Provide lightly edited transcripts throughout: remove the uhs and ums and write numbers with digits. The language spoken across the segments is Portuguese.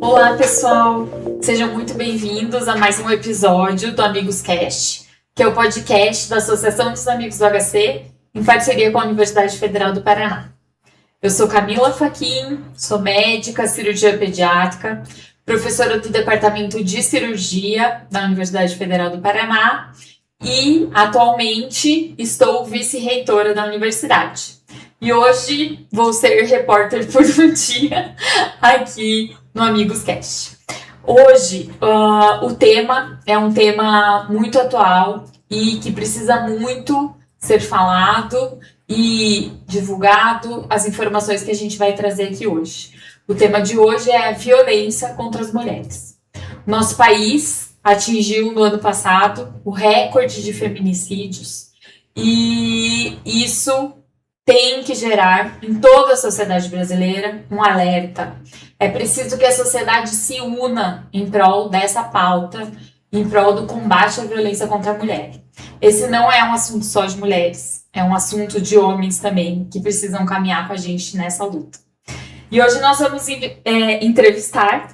Olá, pessoal! Sejam muito bem-vindos a mais um episódio do Amigos Cast, que é o podcast da Associação dos Amigos do HC, em parceria com a Universidade Federal do Paraná. Eu sou Camila Fachin, sou médica, cirurgia pediátrica, professora do Departamento de Cirurgia da Universidade Federal do Paraná e, atualmente, estou vice-reitora da universidade. E hoje vou ser repórter por um dia aqui no Amigos Cast. Hoje, o tema é um tema muito atual e que precisa muito ser falado e divulgado as informações que a gente vai trazer aqui hoje. O tema de hoje é a violência contra as mulheres. Nosso país atingiu no ano passado o recorde de feminicídios e isso tem que gerar em toda a sociedade brasileira um alerta. É preciso que a sociedade se una em prol dessa pauta, em prol do combate à violência contra a mulher. Esse não é um assunto só de mulheres, é um assunto de homens também, que precisam caminhar com a gente nessa luta. E hoje nós vamos entrevistar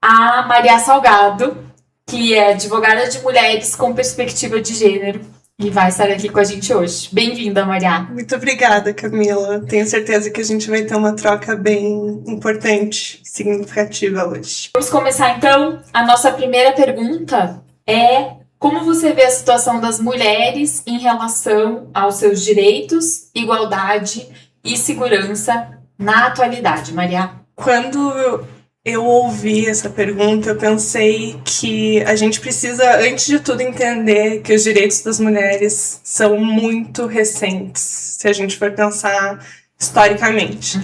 a Maria Salgado, que é advogada de mulheres com perspectiva de gênero, e vai estar aqui com a gente hoje. Bem-vinda, Maria. Muito obrigada, Camila. Tenho certeza que a gente vai ter uma troca bem importante, significativa hoje. Vamos começar, então. A nossa primeira pergunta é: como você vê a situação das mulheres em relação aos seus direitos, igualdade e segurança na atualidade, Maria? Quando eu ouvi essa pergunta, eu pensei que a gente precisa, antes de tudo, entender que os direitos das mulheres são muito recentes, se a gente for pensar historicamente.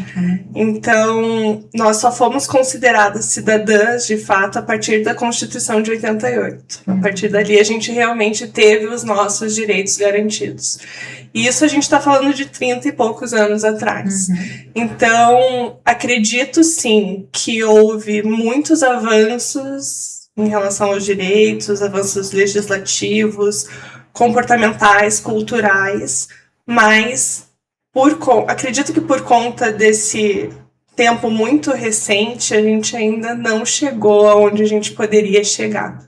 Então, nós só fomos consideradas cidadãs, de fato, a partir da Constituição de 88. A partir dali, a gente realmente teve os nossos direitos garantidos. E isso a gente está falando de 30 e poucos anos atrás. Então, acredito sim que houve muitos avanços em relação aos direitos, avanços legislativos, comportamentais, culturais, mas acredito que por conta desse tempo muito recente, a gente ainda não chegou aonde a gente poderia chegar.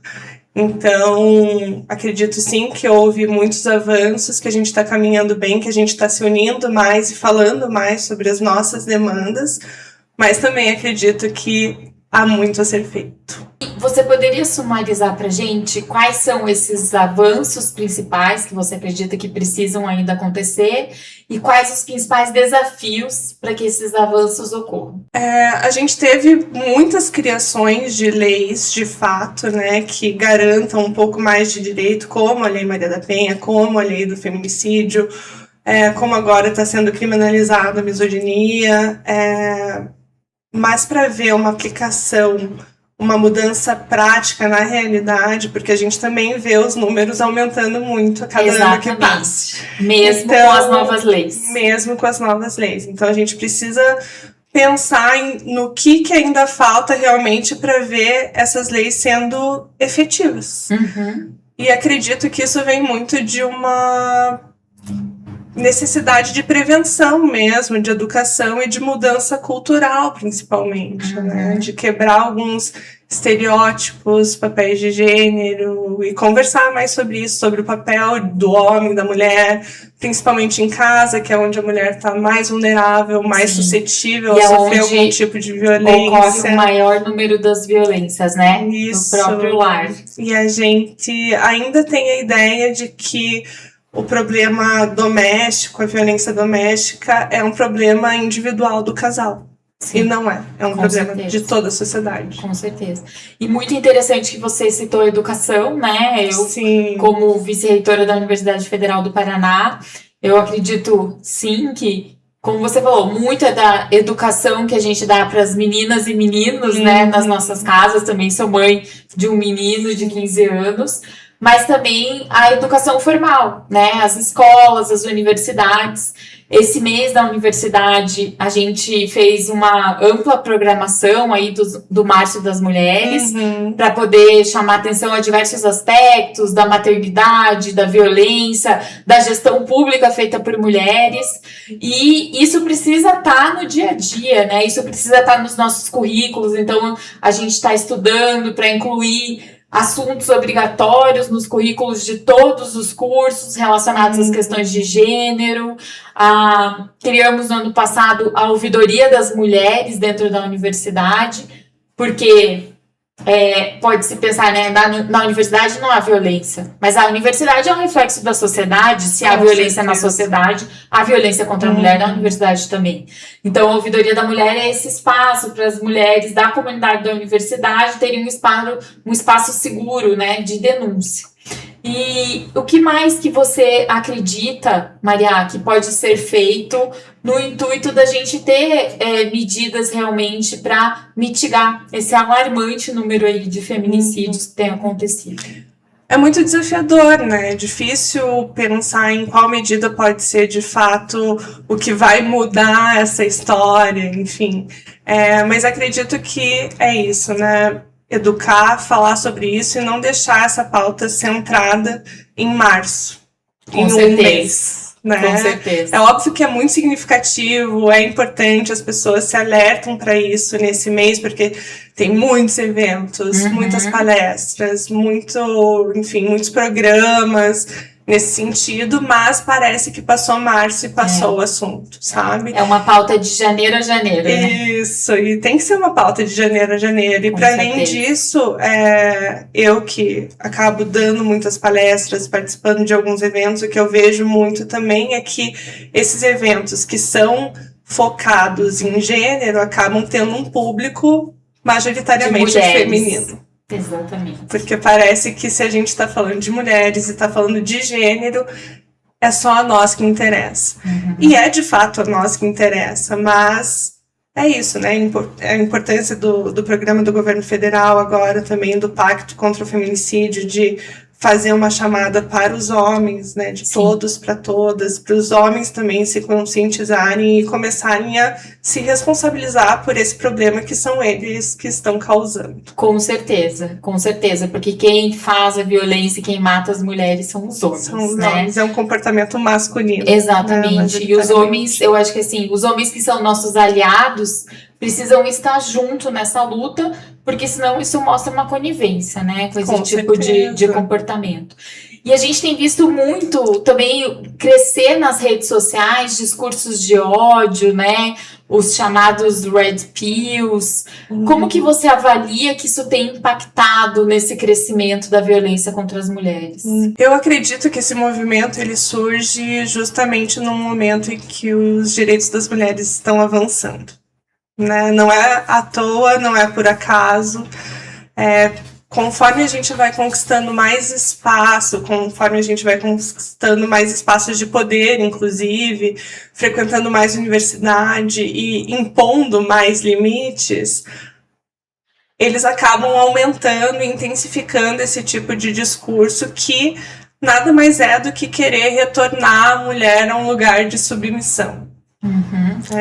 Então, acredito sim que houve muitos avanços, que a gente está caminhando bem, que a gente está se unindo mais e falando mais sobre as nossas demandas, mas também acredito que há muito a ser feito. Você poderia sumarizar para a gente quais são esses avanços principais que você acredita que precisam ainda acontecer e quais os principais desafios para que esses avanços ocorram? A gente teve muitas criações de leis, de fato, né, que garantam um pouco mais de direito, como a Lei Maria da Penha, como a Lei do Feminicídio, como agora está sendo criminalizada a misoginia, mas para ver uma aplicação, uma mudança prática na realidade, porque a gente também vê os números aumentando muito a cada ano que passa. Mesmo com as novas leis. Mesmo com as novas leis. Então a gente precisa pensar no que ainda falta realmente para ver essas leis sendo efetivas. E acredito que isso vem muito de uma necessidade de prevenção mesmo, de educação e de mudança cultural, principalmente, né? De quebrar alguns estereótipos, papéis de gênero e conversar mais sobre isso, sobre o papel do homem, da mulher, principalmente em casa, que é onde a mulher está mais vulnerável, mais suscetível a sofrer algum tipo de violência. Ocorre o maior número das violências, né? Isso. No próprio lar. E a gente ainda tem a ideia de que o problema doméstico, a violência doméstica, é um problema individual do casal. Sim. E não é. É um problema de toda a sociedade. Com certeza. E muito interessante que você citou a educação, né? Sim. Como vice-reitora da Universidade Federal do Paraná, eu acredito, sim, que, como você falou, muito é da educação que a gente dá para as meninas e meninos, né? Nas nossas casas. Também sou mãe de um menino de 15 anos. Mas também a educação formal, né? As escolas, as universidades. Esse mês da universidade, a gente fez uma ampla programação aí do Março das Mulheres, para poder chamar atenção a diversos aspectos da maternidade, da violência, da gestão pública feita por mulheres. E isso precisa estar no dia a dia, né? Isso precisa estar nos nossos currículos. Então, a gente está estudando para incluir assuntos obrigatórios nos currículos de todos os cursos relacionados às questões de gênero. Criamos no ano passado a ouvidoria das mulheres dentro da universidade, porque pode-se pensar, né, na universidade não há violência, mas a universidade é um reflexo da sociedade. Se há violência na sociedade, há violência contra a mulher na universidade também. Então, a ouvidoria da mulher é esse espaço para as mulheres da comunidade da universidade terem um espaço seguro, né, de denúncia. E o que mais que você acredita, Maria, que pode ser feito no intuito da gente ter medidas realmente para mitigar esse alarmante número aí de feminicídios que tem acontecido? É muito desafiador, né? É difícil pensar em qual medida pode ser, de fato, o que vai mudar essa história, enfim. Mas acredito que é isso, né? Educar, falar sobre isso e não deixar essa pauta centrada em março, Com em certeza. um mês. Né? Com certeza. É óbvio que é muito significativo, é importante, as pessoas se alertam para isso nesse mês, porque tem muitos eventos, muitas palestras, muitos programas nesse sentido, mas parece que passou março e passou o assunto, sabe? É uma pauta de janeiro a janeiro, né? Isso, e tem que ser uma pauta de janeiro a janeiro. E para além disso, eu que acabo dando muitas palestras, participando de alguns eventos, o que eu vejo muito também é que esses eventos que são focados em gênero acabam tendo um público majoritariamente feminino. Exatamente. Porque parece que se a gente está falando de mulheres e está falando de gênero, é só a nós que interessa. E é de fato a nós que interessa, mas é isso, né? A importância do programa do governo federal agora também, do Pacto contra o Feminicídio, de fazer uma chamada para os homens, né? De todos para todas, para os homens também se conscientizarem e começarem a se responsabilizar por esse problema que são eles que estão causando. Com certeza, porque quem faz a violência e quem mata as mulheres são os homens, São os né? homens, é um comportamento masculino. Exatamente, e os homens, eu acho que assim, os homens que são nossos aliados precisam estar junto nessa luta, porque senão isso mostra uma conivência, né, com esse tipo de comportamento. E a gente tem visto muito também crescer nas redes sociais discursos de ódio, né, os chamados red pills. Como que você avalia que isso tem impactado nesse crescimento da violência contra as mulheres? Eu acredito que esse movimento ele surge justamente num momento em que os direitos das mulheres estão avançando. Né? Não é à toa, não é por acaso. Conforme a gente vai conquistando mais espaço, conforme a gente vai conquistando mais espaços de poder, inclusive, frequentando mais universidade e impondo mais limites, eles acabam aumentando e intensificando esse tipo de discurso que nada mais é do que querer retornar a mulher a um lugar de submissão.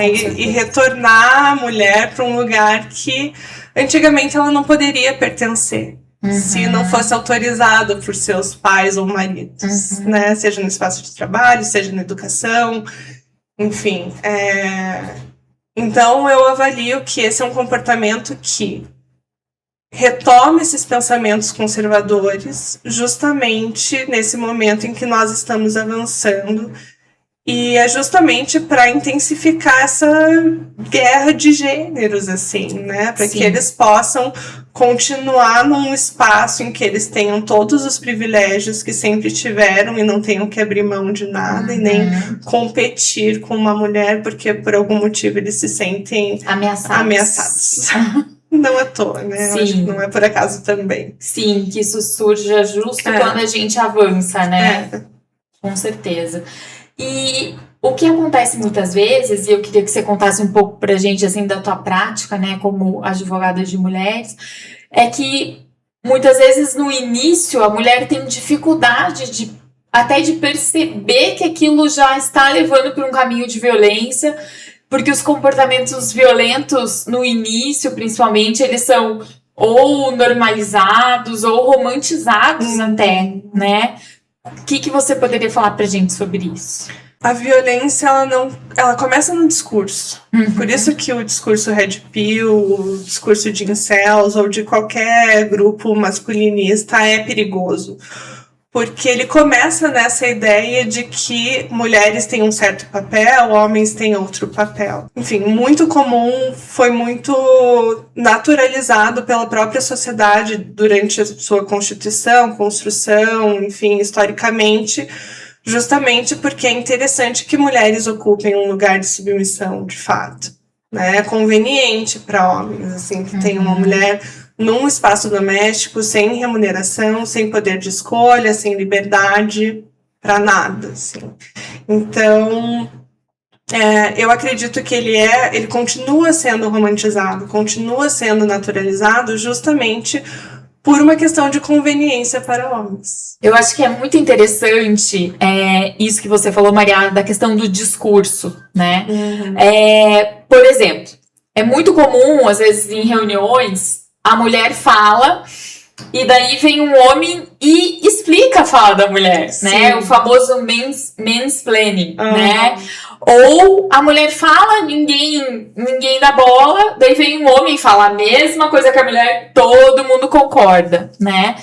E retornar a mulher para um lugar que antigamente ela não poderia pertencer, se não fosse autorizada por seus pais ou maridos, né? Seja no espaço de trabalho, seja na educação, enfim. Então eu avalio que esse é um comportamento que retoma esses pensamentos conservadores justamente nesse momento em que nós estamos avançando. E é justamente para intensificar essa guerra de gêneros, assim, né? Para que eles possam continuar num espaço em que eles tenham todos os privilégios que sempre tiveram e não tenham que abrir mão de nada e nem competir com uma mulher porque por algum motivo eles se sentem ameaçados. Não à toa, né? Acho que não é por acaso também. Sim, que isso surja justo quando a gente avança, né? Com certeza. E o que acontece muitas vezes, e eu queria que você contasse um pouco pra gente, assim, da tua prática, né, como advogada de mulheres, é que muitas vezes no início a mulher tem dificuldade de até de perceber que aquilo já está levando para um caminho de violência, porque os comportamentos violentos, no início, principalmente, eles são ou normalizados ou romantizados até, né? O que você poderia falar pra gente sobre isso? A violência, ela começa no discurso. Por isso que o discurso Red Pill, o discurso de incels ou de qualquer grupo masculinista é perigoso. Porque ele começa nessa ideia de que mulheres têm um certo papel, homens têm outro papel. Enfim, muito comum, foi muito naturalizado pela própria sociedade durante a sua constituição, construção, enfim, historicamente, justamente porque é interessante que mulheres ocupem um lugar de submissão, de fato. Né? É conveniente para homens, assim, que tem uma mulher num espaço doméstico, sem remuneração, sem poder de escolha, sem liberdade, para nada, assim. Então, eu acredito que ele continua sendo romantizado, continua sendo naturalizado, justamente por uma questão de conveniência para homens. Eu acho que é muito interessante isso que você falou, Maria, da questão do discurso, né? Por exemplo, é muito comum, às vezes, em reuniões, a mulher fala e daí vem um homem e explica a fala da mulher, né? O famoso mansplaining, né? Ou a mulher fala, ninguém dá bola, daí vem um homem e fala a mesma coisa que a mulher, todo mundo concorda, né?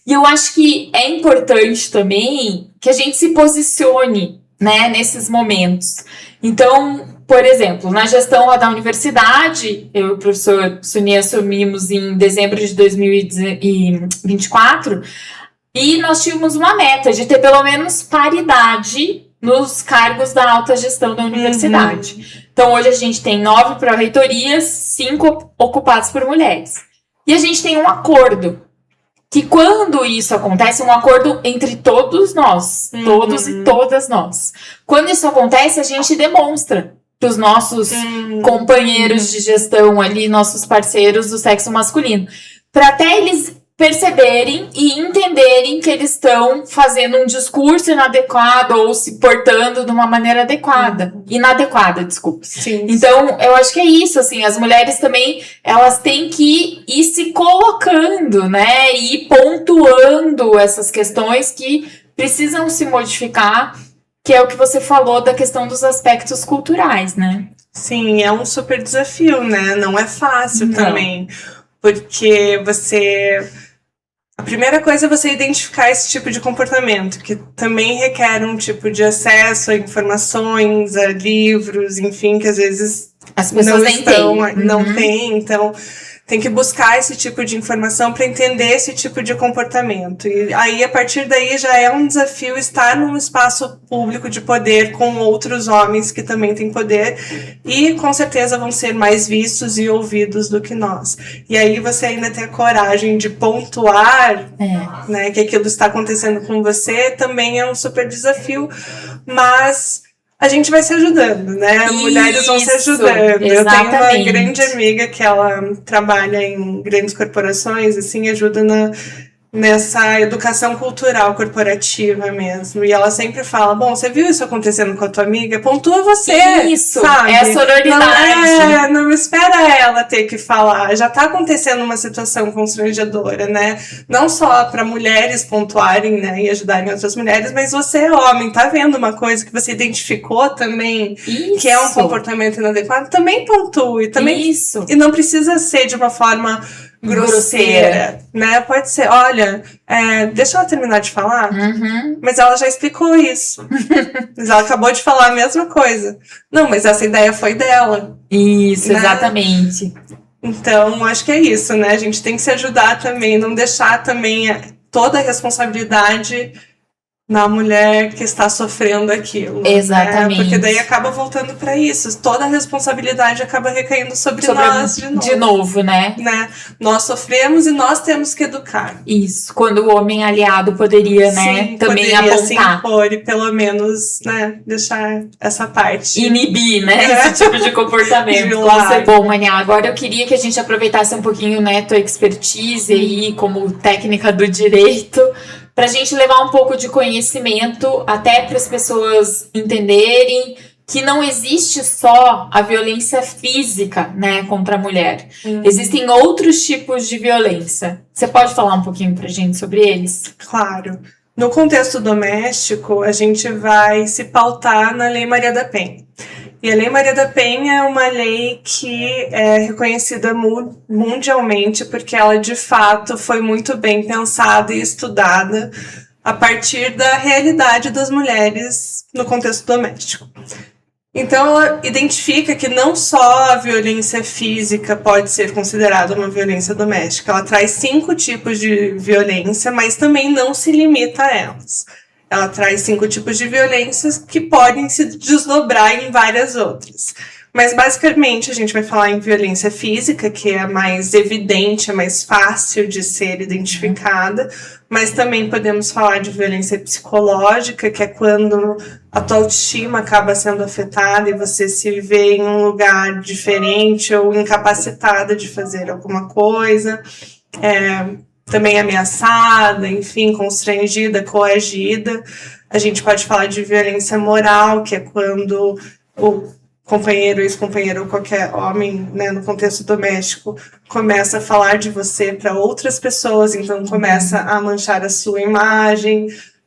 E eu acho que é importante também que a gente se posicione, né, nesses momentos. Então, por exemplo, na gestão lá da universidade, eu e o professor Suni assumimos em dezembro de 2024 e nós tínhamos uma meta de ter pelo menos paridade nos cargos da alta gestão da universidade. Então, hoje a gente tem 9 pró-reitorias, 5 ocupadas por mulheres. E a gente tem um acordo, que quando isso acontece, um acordo entre todos nós, todos e todas nós. Quando isso acontece, a gente demonstra para os nossos companheiros de gestão ali, nossos parceiros do sexo masculino, para até eles perceberem e entenderem que eles estão fazendo um discurso inadequado ou se portando de uma maneira inadequada, desculpa. Sim. Então, eu acho que é isso, assim, as mulheres também, elas têm que ir se colocando, né, e ir pontuando essas questões que precisam se modificar, que é o que você falou da questão dos aspectos culturais, né? Sim, é um super desafio, né? Não é fácil também, porque a primeira coisa é você identificar esse tipo de comportamento, que também requer um tipo de acesso a informações, a livros, enfim, que às vezes as pessoas não têm, então tem que buscar esse tipo de informação para entender esse tipo de comportamento. E aí, a partir daí, já é um desafio estar num espaço público de poder com outros homens que também têm poder e, com certeza, vão ser mais vistos e ouvidos do que nós. E aí, você ainda ter a coragem de pontuar né, que aquilo está acontecendo com você também é um super desafio, mas a gente vai se ajudando, né? Mulheres vão se ajudando. Exatamente. Eu tenho uma grande amiga que ela trabalha em grandes corporações, assim, ajuda nessa educação cultural corporativa mesmo. E ela sempre fala, bom, você viu isso acontecendo com a tua amiga? Pontua você, isso, sabe? É a sororidade. Não espera ela ter que falar. Já tá acontecendo uma situação constrangedora, né? Não só para mulheres pontuarem, né, e ajudarem outras mulheres, mas você é homem, tá vendo uma coisa que você identificou também, que é um comportamento inadequado, também pontue. Também, e não precisa ser de uma forma grosseira, né? Pode ser, olha, deixa ela terminar de falar, mas ela já explicou isso. Mas ela acabou de falar a mesma coisa. Não, mas essa ideia foi dela. Isso, né? Exatamente. Então, acho que é isso, né? A gente tem que se ajudar também, não deixar também toda a responsabilidade na mulher que está sofrendo aquilo. Exatamente. Né? Porque daí acaba voltando para isso. Toda a responsabilidade acaba recaindo sobre nós de novo, né? Nós sofremos e nós temos que educar. Isso. Quando o homem aliado poderia, né, também poderia apontar. Se impor e pelo menos, né, deixar essa parte. Inibir, né, esse tipo de comportamento. Bom, Maria, agora eu queria que a gente aproveitasse um pouquinho, né, tua expertise aí como técnica do direito, para a gente levar um pouco de conhecimento até para as pessoas entenderem que não existe só a violência física, né, contra a mulher. Existem outros tipos de violência. Você pode falar um pouquinho pra gente sobre eles? Claro. No contexto doméstico, a gente vai se pautar na Lei Maria da Penha. E a Lei Maria da Penha é uma lei que é reconhecida mundialmente porque ela, de fato, foi muito bem pensada e estudada a partir da realidade das mulheres no contexto doméstico. Então, ela identifica que não só a violência física pode ser considerada uma violência doméstica. Ela traz 5 tipos de violência, mas também não se limita a elas. Ela traz 5 tipos de violências que podem se desdobrar em várias outras. Mas, basicamente, a gente vai falar em violência física, que é a mais evidente, a mais fácil de ser identificada. Mas também podemos falar de violência psicológica, que é quando a tua autoestima acaba sendo afetada e você se vê em um lugar diferente ou incapacitada de fazer alguma coisa. Também ameaçada, enfim, constrangida, coagida. A gente pode falar de violência moral, que é quando o companheiro, ex-companheiro ou qualquer homem, né, no contexto doméstico, começa a falar de você para outras pessoas, então começa a manchar a sua imagem.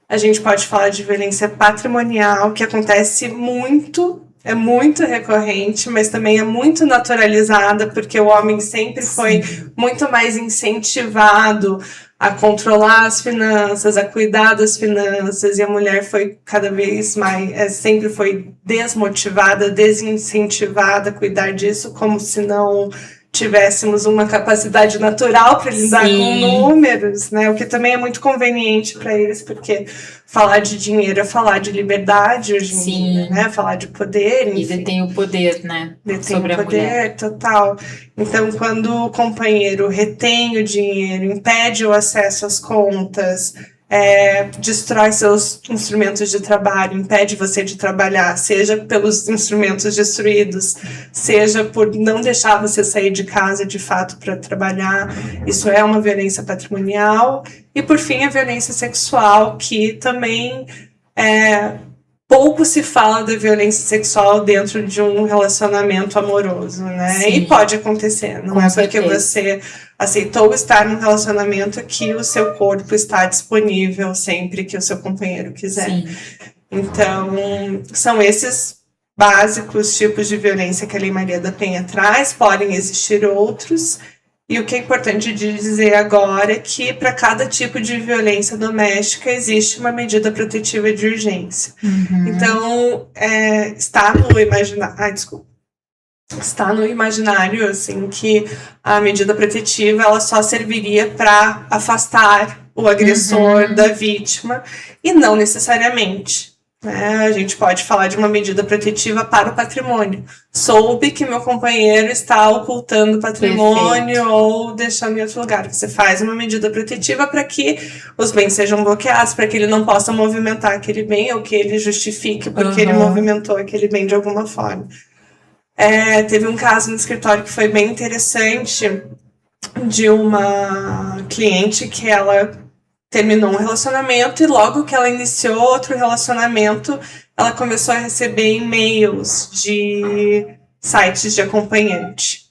A gente pode falar de violência patrimonial, que acontece muito, é muito recorrente, mas também é muito naturalizada, porque o homem sempre foi muito mais incentivado a controlar as finanças, a cuidar das finanças, e a mulher foi cada vez mais, sempre foi desmotivada, desincentivada a cuidar disso, como se não tivéssemos uma capacidade natural para lidar com números, né? O que também é muito conveniente para eles, porque falar de dinheiro é falar de liberdade hoje em dia, né? Falar de poder, enfim. E detém o poder, né? Detém sobre o poder, a mulher. total. Então, quando o companheiro retém o dinheiro, impede o acesso às contas, destrói seus instrumentos de trabalho, impede você de trabalhar, seja pelos instrumentos destruídos, seja por não deixar você sair de casa de fato para trabalhar, isso é uma violência patrimonial. E por fim, a violência sexual, que também pouco se fala da violência sexual dentro de um relacionamento amoroso, né? Sim. E pode acontecer, não Com é porque certeza. você aceitou estar num relacionamento que o seu corpo está disponível sempre que o seu companheiro quiser. Sim. Então, são esses básicos tipos de violência que a Lei Maria da Penha traz, podem existir outros. E o que é importante de dizer agora é que para cada tipo de violência doméstica existe uma medida protetiva de urgência. Então, está no imaginário... Está no imaginário, assim, que a medida protetiva ela só serviria para afastar o agressor da vítima e não necessariamente. A gente pode falar de uma medida protetiva para o patrimônio. Soube que meu companheiro está ocultando patrimônio ou deixando em outro lugar. Você faz uma medida protetiva para que os bens sejam bloqueados, para que ele não possa movimentar aquele bem ou que ele justifique porque ele movimentou aquele bem de alguma forma. Teve um caso no escritório que foi bem interessante de uma cliente que ela terminou um relacionamento e logo que ela iniciou outro relacionamento, ela começou a receber e-mails de sites de acompanhante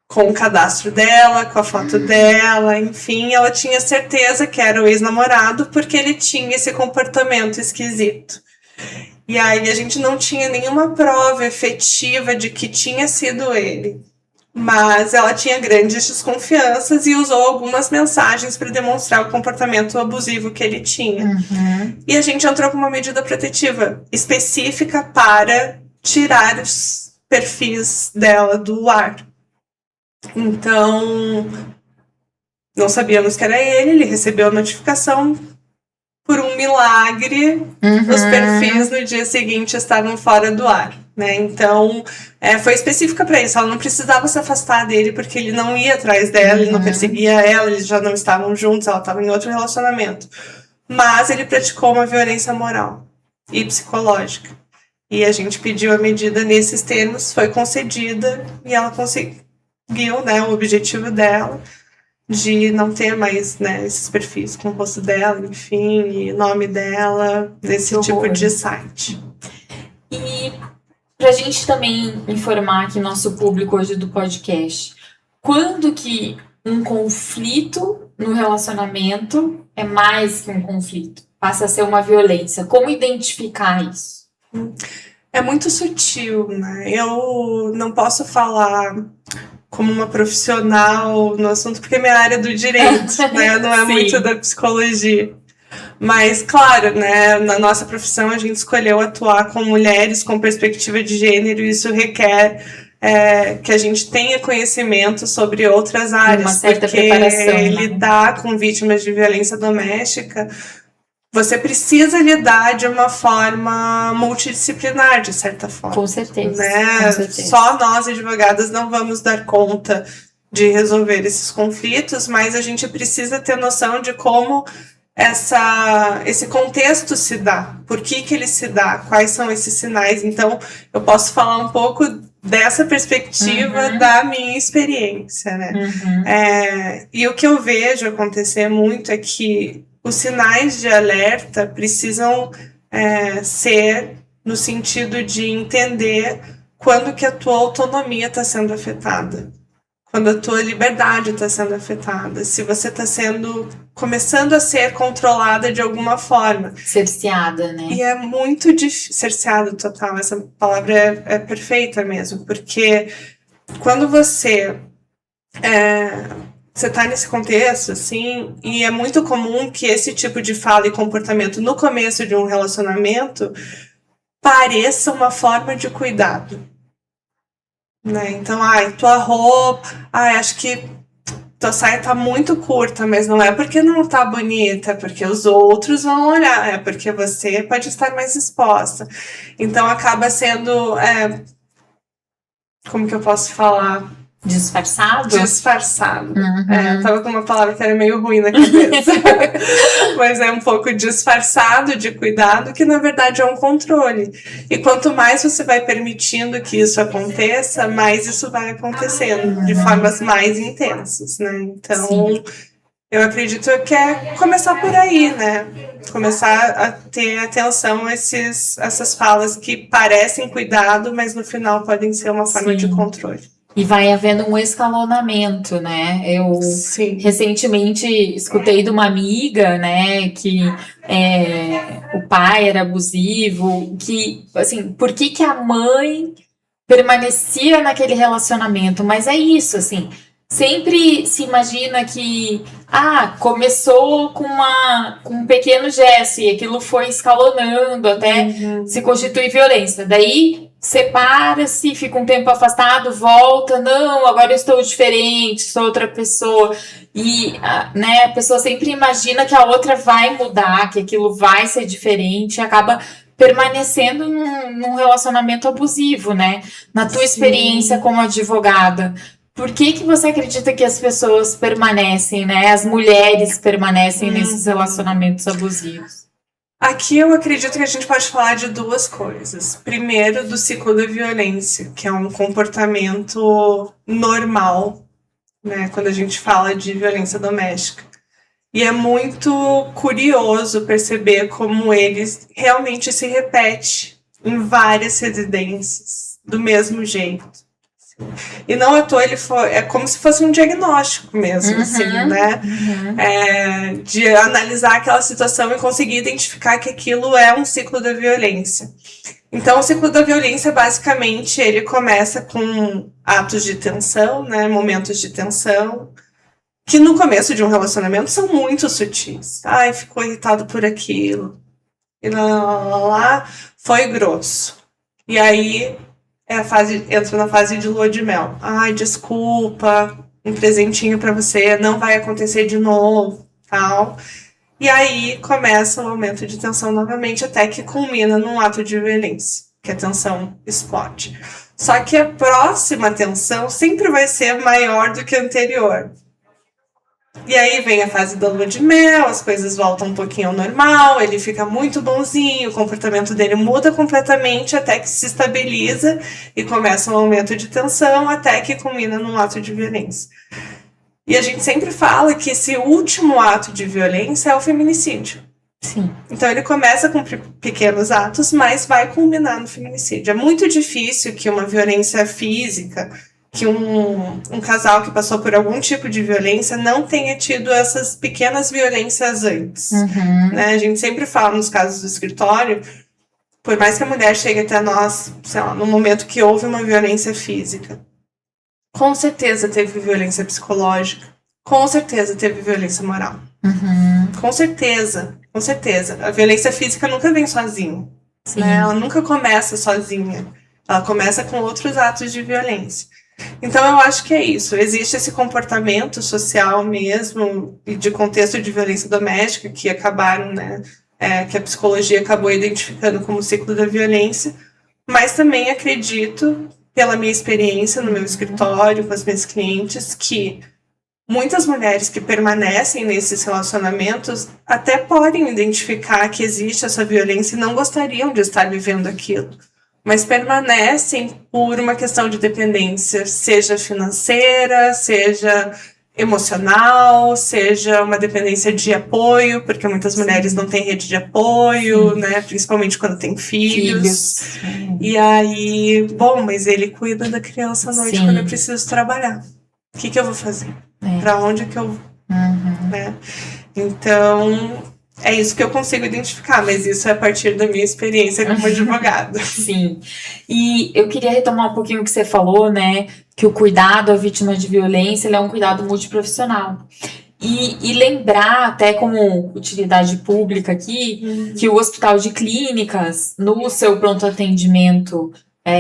com o cadastro dela, com a foto dela, enfim, ela tinha certeza que era o ex-namorado porque ele tinha esse comportamento esquisito. E aí a gente não tinha nenhuma prova efetiva de que tinha sido ele. Mas ela tinha grandes desconfianças e usou algumas mensagens para demonstrar o comportamento abusivo que ele tinha. E a gente entrou com uma medida protetiva específica para tirar os perfis dela do ar. Então, não sabíamos que era ele recebeu a notificação. Por um milagre, os perfis no dia seguinte estavam fora do ar, né? Então, foi específica para isso. Ela não precisava se afastar dele porque ele não ia atrás dela, ele não perseguia ela, eles já não estavam juntos, ela estava em outro relacionamento. Mas ele praticou uma violência moral e psicológica. E a gente pediu a medida nesses termos, foi concedida e ela conseguiu, né, o objetivo dela. de não ter mais, né, esses perfis com o rosto dela, enfim, e nome dela, desse tipo de site. E pra gente também informar aqui nosso público hoje do podcast, quando que um conflito no relacionamento é mais que um conflito? Passa a ser uma violência. Como identificar isso? É muito sutil, né? Eu não posso falar como uma profissional no assunto, porque é minha área do direito, né? Não é muito da psicologia. Mas, claro, né? Na nossa profissão a gente escolheu atuar com mulheres com perspectiva de gênero e isso requer que a gente tenha conhecimento sobre outras áreas. Uma certa porque preparação, né? lidar com vítimas de violência doméstica, você precisa lidar de uma forma multidisciplinar, de certa forma. Com certeza. Né? Com certeza. Só nós, advogadas, não vamos dar conta de resolver esses conflitos, mas a gente precisa ter noção de como esse contexto se dá, por que ele se dá, quais são esses sinais. Então, eu posso falar um pouco dessa perspectiva da minha experiência, né? E o que eu vejo acontecer muito é que os sinais de alerta precisam ser no sentido de entender quando que a tua autonomia está sendo afetada, quando a tua liberdade está sendo afetada, se você está começando a ser controlada de alguma forma. Cerceada, né? E é muito difícil. Cerceado total, essa palavra é perfeita mesmo, porque quando você tá nesse contexto, assim, e é muito comum que esse tipo de fala e comportamento no começo de um relacionamento pareça uma forma de cuidado. Né? Então, tua roupa, acho que tua saia tá muito curta, mas não é porque não tá bonita, é porque os outros vão olhar, é porque você pode estar mais exposta. Então acaba sendo, como que eu posso falar? Disfarçado? Disfarçado. Tava com uma palavra que era meio ruim na cabeça. Mas é um pouco disfarçado de cuidado, que na verdade é um controle. E quanto mais você vai permitindo que isso aconteça, mais isso vai acontecendo, de formas mais intensas, né? Então, sim, eu acredito que é começar por aí, né? Começar a ter atenção a essas falas que parecem cuidado, mas no final podem ser uma forma, sim, de controle. E vai havendo um escalonamento, né? Eu, sim, recentemente escutei de uma amiga, né, que o pai era abusivo, que, assim, por que a mãe permanecia naquele relacionamento? Mas é isso, assim, sempre se imagina que, começou com um pequeno gesto e aquilo foi escalonando até se constituir violência. Daí separa-se, fica um tempo afastado, volta, não, agora eu estou diferente, sou outra pessoa. E né, a pessoa sempre imagina que a outra vai mudar, que aquilo vai ser diferente, e acaba permanecendo num relacionamento abusivo, né? Na tua, sim, experiência como advogada, por que você acredita que as pessoas permanecem, né? As mulheres permanecem nesses relacionamentos abusivos? Aqui eu acredito que a gente pode falar de duas coisas. Primeiro, do ciclo da violência, que é um comportamento normal, né, quando a gente fala de violência doméstica. E é muito curioso perceber como ele realmente se repete em várias residências, do mesmo jeito. E não à toa é como se fosse um diagnóstico mesmo, assim, né? De analisar aquela situação e conseguir identificar que aquilo é um ciclo da violência. Então, o ciclo da violência, basicamente, ele começa com atos de tensão, né? Momentos de tensão, que no começo de um relacionamento são muito sutis. Ficou irritado por aquilo. E lá, foi grosso. E aí entra na fase de lua de mel. Desculpa, um presentinho pra você, não vai acontecer de novo, tal. E aí começa o aumento de tensão novamente, até que culmina num ato de violência, que a tensão explode. Só que a próxima tensão sempre vai ser maior do que a anterior. E aí vem a fase da lua de mel, as coisas voltam um pouquinho ao normal, ele fica muito bonzinho, o comportamento dele muda completamente até que se estabiliza e começa um aumento de tensão até que culmina num ato de violência. E a gente sempre fala que esse último ato de violência é o feminicídio. Sim. Então ele começa com pequenos atos, mas vai culminar no feminicídio. É muito difícil que uma violência física, que um casal que passou por algum tipo de violência não tenha tido essas pequenas violências antes. Né? A gente sempre fala nos casos do escritório, por mais que a mulher chegue até nós, sei lá, no momento que houve uma violência física, com certeza teve violência psicológica, com certeza teve violência moral. Com certeza, com certeza. A violência física nunca vem sozinha. Né? Ela nunca começa sozinha. Ela começa com outros atos de violência. Então eu acho que é isso. Existe esse comportamento social mesmo e de contexto de violência doméstica que acabaram, né? Que a psicologia acabou identificando como ciclo da violência. Mas também acredito, pela minha experiência no meu escritório, com as minhas clientes, que muitas mulheres que permanecem nesses relacionamentos até podem identificar que existe essa violência e não gostariam de estar vivendo aquilo, mas permanecem por uma questão de dependência, seja financeira, seja emocional, seja uma dependência de apoio, porque muitas mulheres não têm rede de apoio, né? Principalmente quando têm filhos. E aí, bom, mas ele cuida da criança à noite quando eu preciso trabalhar. O que eu vou fazer? Pra onde que eu... Né? Então, é isso que eu consigo identificar, mas isso é a partir da minha experiência como advogada. Sim. E eu queria retomar um pouquinho o que você falou, né? Que o cuidado à vítima de violência ele é um cuidado multiprofissional. E lembrar, até como utilidade pública aqui, que o Hospital de Clínicas, no seu pronto atendimento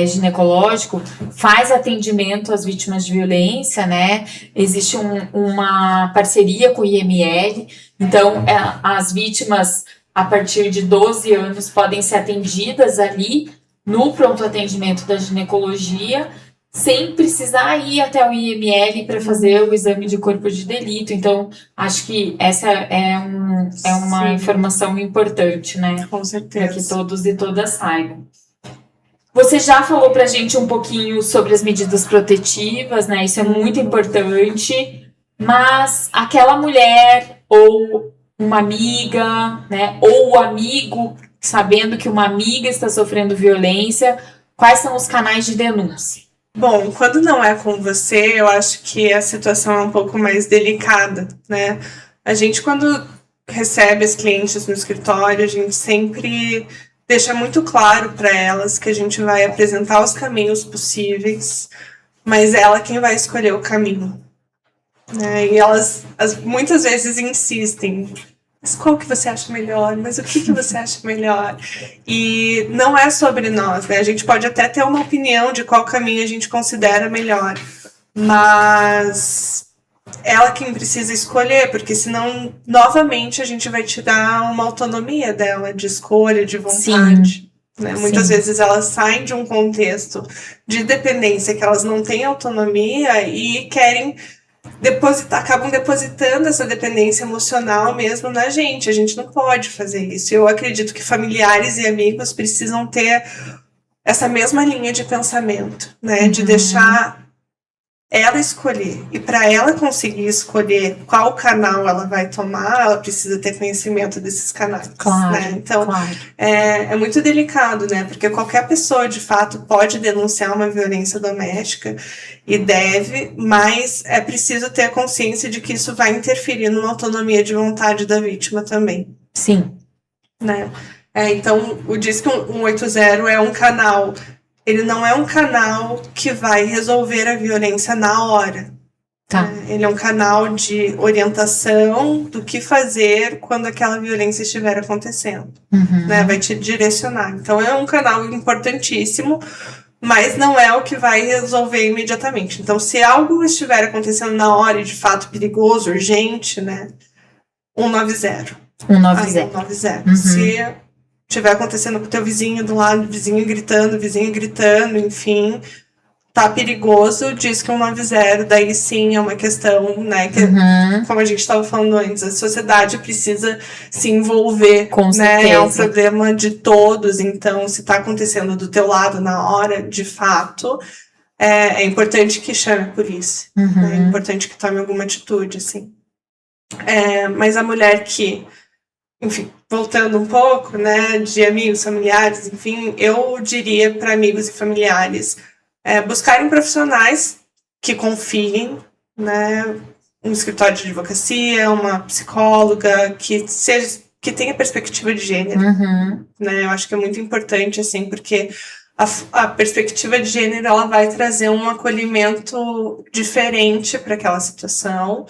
ginecológico, faz atendimento às vítimas de violência, né? Existe uma parceria com o IML, então as vítimas a partir de 12 anos podem ser atendidas ali no pronto atendimento da ginecologia, sem precisar ir até o IML para fazer o exame de corpo de delito. Então, acho que essa é uma informação importante, né? Com certeza. Para que todos e todas saibam. Você já falou pra gente um pouquinho sobre as medidas protetivas, né? Isso é muito importante. Mas aquela mulher ou uma amiga, né? Ou o amigo, sabendo que uma amiga está sofrendo violência, quais são os canais de denúncia? Bom, quando não é com você, eu acho que a situação é um pouco mais delicada, né? A gente, quando recebe as clientes no escritório, a gente sempre deixa muito claro para elas que a gente vai apresentar os caminhos possíveis, mas ela quem vai escolher o caminho. Né? E elas muitas vezes insistem, mas qual que você acha melhor? Mas o que você acha melhor? E não é sobre nós, né? A gente pode até ter uma opinião de qual caminho a gente considera melhor, mas ela quem precisa escolher, porque senão, novamente, a gente vai tirar uma autonomia dela de escolha, de vontade. Né? Muitas vezes elas saem de um contexto de dependência que elas não têm autonomia e querem acabam depositando essa dependência emocional mesmo na gente. A gente não pode fazer isso. Eu acredito que familiares e amigos precisam ter essa mesma linha de pensamento, né? De deixar ela escolher. E para ela conseguir escolher qual canal ela vai tomar, ela precisa ter conhecimento desses canais. Claro, né? Então, claro. É muito delicado, né? Porque qualquer pessoa, de fato, pode denunciar uma violência doméstica e deve, mas é preciso ter a consciência de que isso vai interferir numa autonomia de vontade da vítima também. Sim. Né? Então, o Disque 180 é um canal. Ele não é um canal que vai resolver a violência na hora. Tá. Ele é um canal de orientação do que fazer quando aquela violência estiver acontecendo. Né? Vai te direcionar. Então, é um canal importantíssimo, mas não é o que vai resolver imediatamente. Então, se algo estiver acontecendo na hora e de fato perigoso, urgente, né? 190. 190. Se estiver acontecendo com o teu vizinho do lado, vizinho gritando, enfim, tá perigoso, diz que 190, daí sim é uma questão, né, que, como a gente estava falando antes, a sociedade precisa se envolver, com né, certeza. É um problema de todos, então se tá acontecendo do teu lado na hora, de fato, é importante que chame a polícia. É importante que tome alguma atitude, assim. Mas a mulher que, enfim, voltando um pouco, né, de amigos, familiares, enfim, eu diria para amigos e familiares buscarem profissionais que confiem, né, um escritório de advocacia, uma psicóloga que tenha perspectiva de gênero, né? Eu acho que é muito importante, assim, porque a perspectiva de gênero ela vai trazer um acolhimento diferente para aquela situação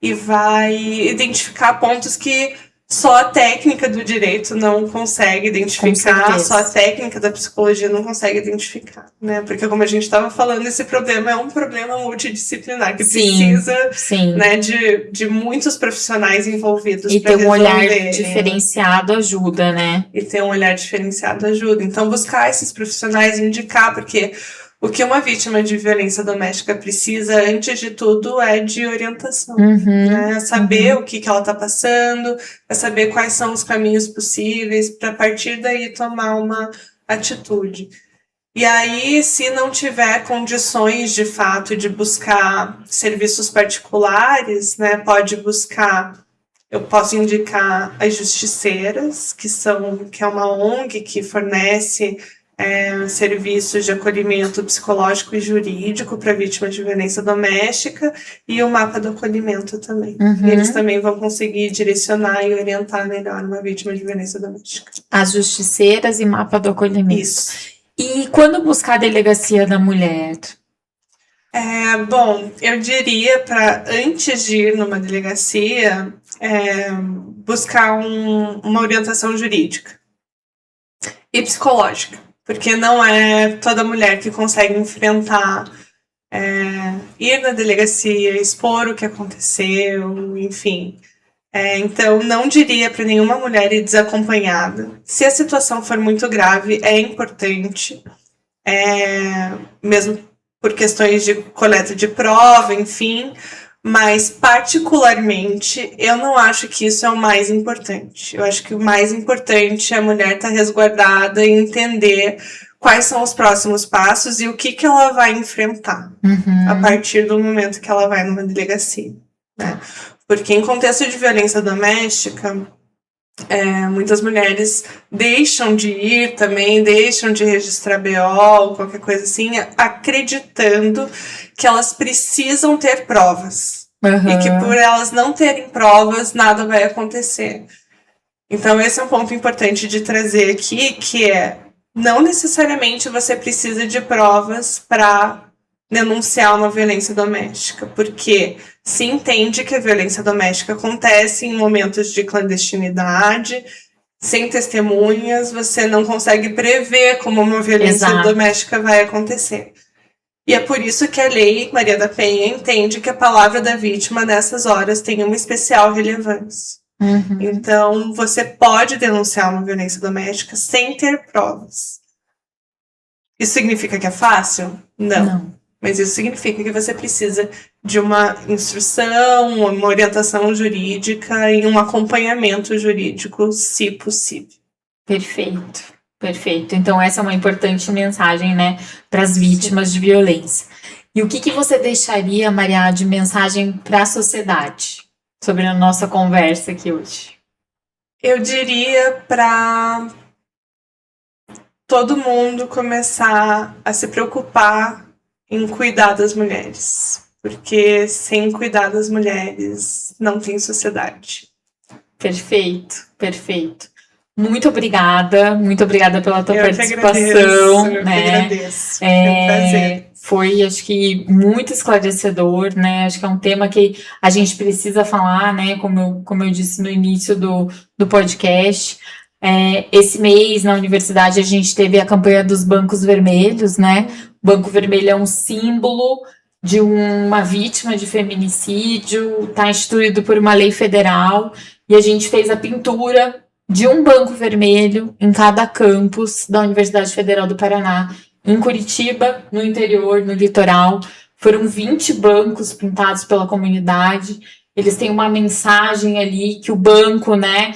e vai identificar pontos que só a técnica do direito não consegue identificar, só a técnica da psicologia não consegue identificar, né? Porque, como a gente estava falando, esse problema é um problema multidisciplinar que precisa né, de muitos profissionais envolvidos e ter um olhar diferenciado ajuda, né? E ter um olhar diferenciado ajuda. Então, buscar esses profissionais, indicar, porque o que uma vítima de violência doméstica precisa, antes de tudo, é de orientação. Né? Saber o que ela está passando, saber quais são os caminhos possíveis, para a partir daí tomar uma atitude. E aí, se não tiver condições, de fato, de buscar serviços particulares, né, pode buscar... Eu posso indicar as Justiceiras, que é uma ONG que fornece serviços de acolhimento psicológico e jurídico para vítimas de violência doméstica, e o mapa do acolhimento também. E eles também vão conseguir direcionar e orientar melhor uma vítima de violência doméstica. As Justiceiras e mapa do acolhimento. Isso. E quando buscar a delegacia da mulher? Bom, eu diria para, antes de ir numa delegacia, buscar uma orientação jurídica e psicológica. Porque não é toda mulher que consegue enfrentar, ir na delegacia, expor o que aconteceu, enfim. Então, não diria para nenhuma mulher ir desacompanhada. Se a situação for muito grave, é importante, mesmo por questões de coleta de prova, enfim, mas particularmente eu não acho que isso é o mais importante. Eu acho que o mais importante é a mulher estar resguardada e entender quais são os próximos passos e o que ela vai enfrentar a partir do momento que ela vai numa delegacia, né? Porque em contexto de violência doméstica, muitas mulheres deixam de ir também, deixam de registrar BO, qualquer coisa assim, acreditando que elas precisam ter provas. E que por elas não terem provas, nada vai acontecer. Então, esse é um ponto importante de trazer aqui, que não necessariamente você precisa de provas para denunciar uma violência doméstica, porque se entende que a violência doméstica acontece em momentos de clandestinidade, sem testemunhas, você não consegue prever como uma violência doméstica vai acontecer. E é por isso que a Lei Maria da Penha entende que a palavra da vítima nessas horas tem uma especial relevância. Então, você pode denunciar uma violência doméstica sem ter provas. Isso significa que é fácil? Não. Mas isso significa que você precisa de uma instrução, uma orientação jurídica e um acompanhamento jurídico, se possível. Perfeito. Então, essa é uma importante mensagem, né, para as vítimas de violência. E o que você deixaria, Maria, de mensagem para a sociedade sobre a nossa conversa aqui hoje? Eu diria para todo mundo começar a se preocupar em cuidar das mulheres. Porque sem cuidar das mulheres, não tem sociedade. Perfeito. Muito obrigada pela tua participação. Eu que agradeço. É um prazer. Foi, acho que, muito esclarecedor, né? Acho que é um tema que a gente precisa falar, né? Como eu disse no início do podcast. Esse mês, na universidade, a gente teve a campanha dos bancos vermelhos, né? O Banco Vermelho é um símbolo de uma vítima de feminicídio, está instituído por uma lei federal, e a gente fez a pintura de um banco vermelho em cada campus da Universidade Federal do Paraná. Em Curitiba, no interior, no litoral, foram 20 bancos pintados pela comunidade. Eles têm uma mensagem ali que o banco, né,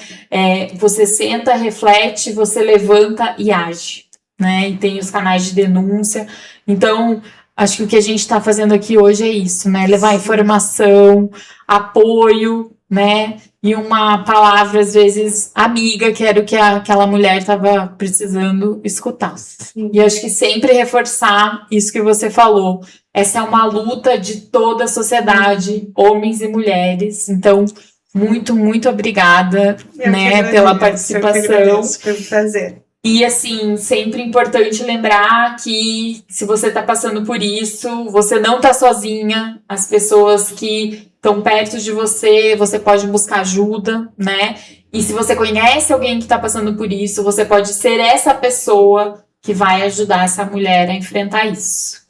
você senta, reflete, você levanta e age, né, e tem os canais de denúncia. Então, Acho que o que a gente está fazendo aqui hoje é isso, né? Levar informação, apoio, né? E uma palavra, às vezes, amiga, que era o que aquela mulher estava precisando escutar. Sim. E acho que sempre reforçar isso que você falou. Essa é uma luta de toda a sociedade, homens e mulheres. Então, muito, muito obrigada, né, pela participação. Foi um prazer. E, assim, sempre importante lembrar que se você está passando por isso, você não está sozinha. As pessoas que estão perto de você, você pode buscar ajuda, né? E se você conhece alguém que está passando por isso, você pode ser essa pessoa que vai ajudar essa mulher a enfrentar isso.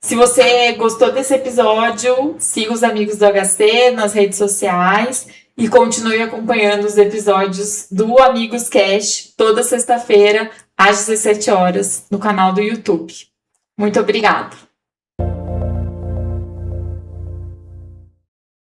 Se você gostou desse episódio, siga os amigos do HC nas redes sociais e continue acompanhando os episódios do Amigos Cash toda sexta-feira às 17 horas no canal do YouTube. Muito obrigada!